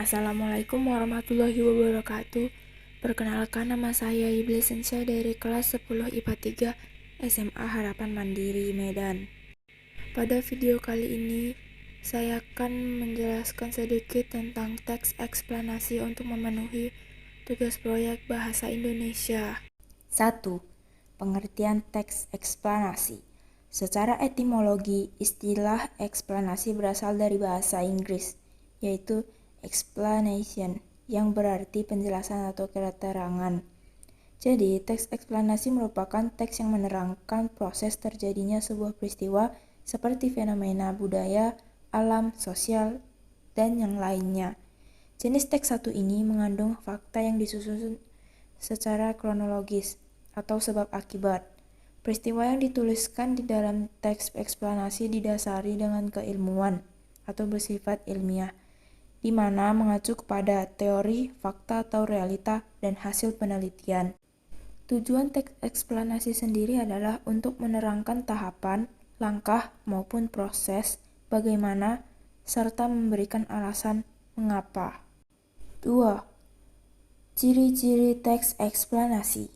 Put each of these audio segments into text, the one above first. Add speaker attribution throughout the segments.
Speaker 1: Assalamualaikum warahmatullahi wabarakatuh. Perkenalkan, nama saya Iblis Sensya dari kelas 10 IPA 3 SMA Harapan Mandiri, Medan. Pada video kali ini, saya akan menjelaskan sedikit tentang teks eksplanasi untuk memenuhi tugas proyek Bahasa Indonesia.
Speaker 2: 1. Pengertian teks eksplanasi. Secara etimologi, istilah eksplanasi berasal dari bahasa Inggris, yaitu explanation, yang berarti penjelasan atau keterangan. Jadi, teks eksplanasi merupakan teks yang menerangkan proses terjadinya sebuah peristiwa seperti fenomena budaya, alam, sosial, dan yang lainnya. Jenis teks satu ini mengandung fakta yang disusun secara kronologis atau sebab akibat. Peristiwa yang dituliskan di dalam teks eksplanasi didasari dengan keilmuan atau bersifat ilmiah, di mana mengacu kepada teori, fakta atau realita, dan hasil penelitian. Tujuan teks eksplanasi sendiri adalah untuk menerangkan tahapan, langkah, maupun proses bagaimana, serta memberikan alasan mengapa. 2. Ciri-ciri teks eksplanasi,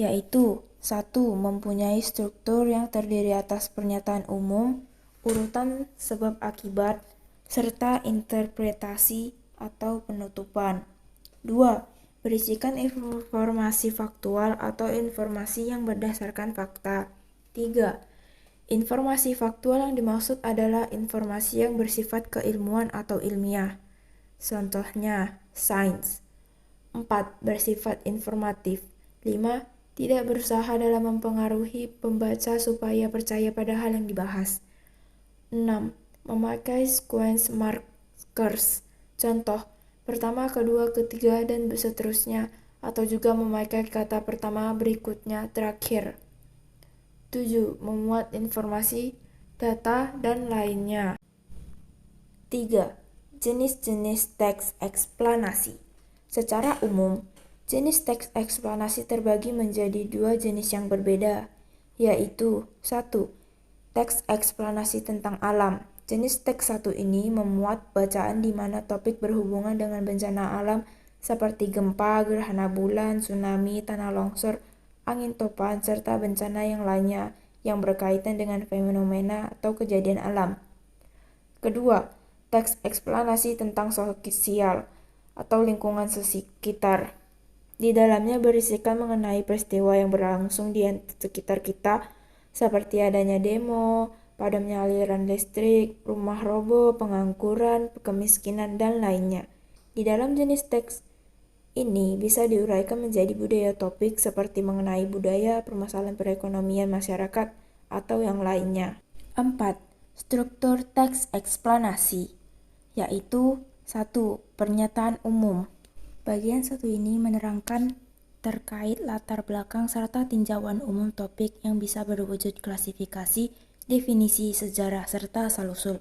Speaker 2: yaitu 1. Mempunyai struktur yang terdiri atas pernyataan umum, urutan sebab akibat, serta interpretasi atau penutupan. 2. Berisikan informasi faktual atau informasi yang berdasarkan fakta. 3. Informasi faktual yang dimaksud adalah informasi yang bersifat keilmuan atau ilmiah. Contohnya, sains. 4. Bersifat informatif. 5. Tidak berusaha dalam mempengaruhi pembaca supaya percaya pada hal yang dibahas. 6. Memakai sequence markers. Contoh, pertama, kedua, ketiga, dan seterusnya, atau juga memakai kata pertama, berikutnya, terakhir. 7. Memuat informasi, data, dan lainnya. 3. Jenis-jenis teks eksplanasi. Secara umum, jenis teks eksplanasi terbagi menjadi dua jenis yang berbeda, yaitu 1. Teks eksplanasi tentang alam. Jenis teks satu ini memuat bacaan di mana topik berhubungan dengan bencana alam seperti gempa, gerhana bulan, tsunami, tanah longsor, angin topan, serta bencana yang lainnya yang berkaitan dengan fenomena atau kejadian alam. Kedua, teks eksplanasi tentang sosial atau lingkungan sekitar. Di dalamnya berisikan mengenai peristiwa yang berlangsung di sekitar kita, seperti adanya demo, padamnya aliran listrik, rumah roboh, pengangguran, kemiskinan, dan lainnya. Di dalam jenis teks ini bisa diuraikan menjadi budaya topik seperti mengenai budaya, permasalahan perekonomian masyarakat, atau yang lainnya. 4. Struktur teks eksplanasi, yaitu 1. Pernyataan umum. Bagian satu ini menerangkan terkait latar belakang serta tinjauan umum topik yang bisa berwujud klasifikasi, definisi, sejarah, serta asal-usul.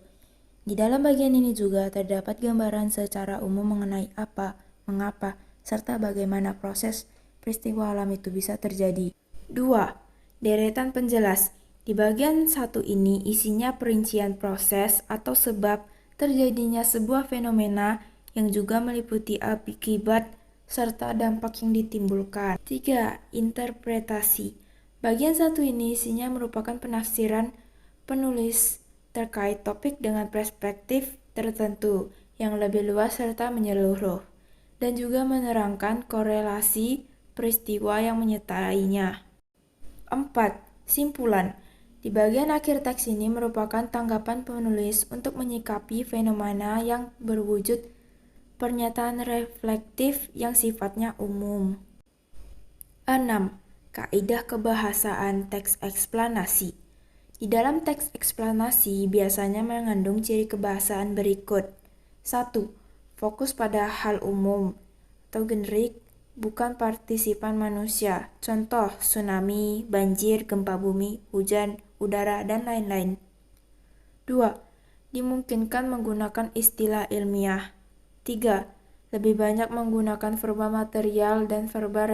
Speaker 2: Di dalam bagian ini juga terdapat gambaran secara umum mengenai apa, mengapa, serta bagaimana proses peristiwa alam itu bisa terjadi. 2. Deretan penjelas. Di bagian satu ini isinya perincian proses atau sebab terjadinya sebuah fenomena yang juga meliputi akibat serta dampak yang ditimbulkan. 3. Interpretasi. Bagian satu ini isinya merupakan penafsiran penulis terkait topik dengan perspektif tertentu yang lebih luas serta menyeluruh, dan juga menerangkan korelasi peristiwa yang menyertainya. 4. Simpulan. Di bagian akhir teks ini merupakan tanggapan penulis untuk menyikapi fenomena yang berwujud pernyataan reflektif yang sifatnya umum. 6. Kaidah kebahasaan teks eksplanasi. Di dalam teks eksplanasi biasanya mengandung ciri kebahasaan berikut. 1. Fokus pada hal umum atau generik, bukan partisipan manusia. Contoh, tsunami, banjir, gempa bumi, hujan, udara, dan lain-lain. 2. Dimungkinkan menggunakan istilah ilmiah. 3. Lebih banyak menggunakan verba material dan verba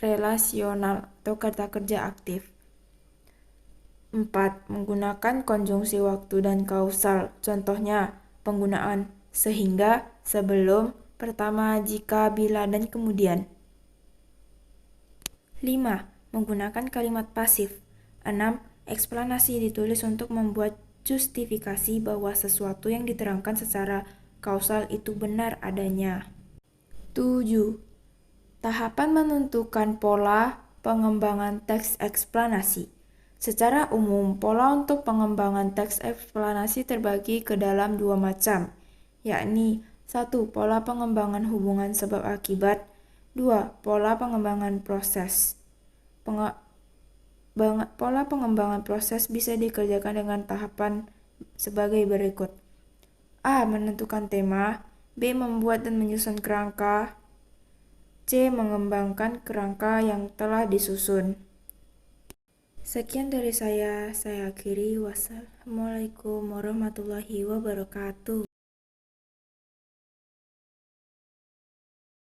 Speaker 2: relasional atau kata kerja aktif. 4. Menggunakan konjungsi waktu dan kausal. Contohnya, penggunaan sehingga, sebelum, pertama, jika, bila, dan kemudian. 5. Menggunakan kalimat pasif. 6. Eksplanasi ditulis untuk membuat justifikasi bahwa sesuatu yang diterangkan secara kausal itu benar adanya. 7. Tahapan menentukan pola pengembangan teks eksplanasi. Secara umum, pola untuk pengembangan teks eksplanasi terbagi ke dalam 2 macam, yakni 1. Pola pengembangan hubungan sebab akibat. 2. Pola pengembangan proses. Pola pengembangan proses bisa dikerjakan dengan tahapan sebagai berikut. A. Menentukan tema. B. Membuat dan menyusun kerangka. C. Mengembangkan kerangka yang telah disusun. Sekian dari saya akhiri. Wassalamualaikum warahmatullahi wabarakatuh.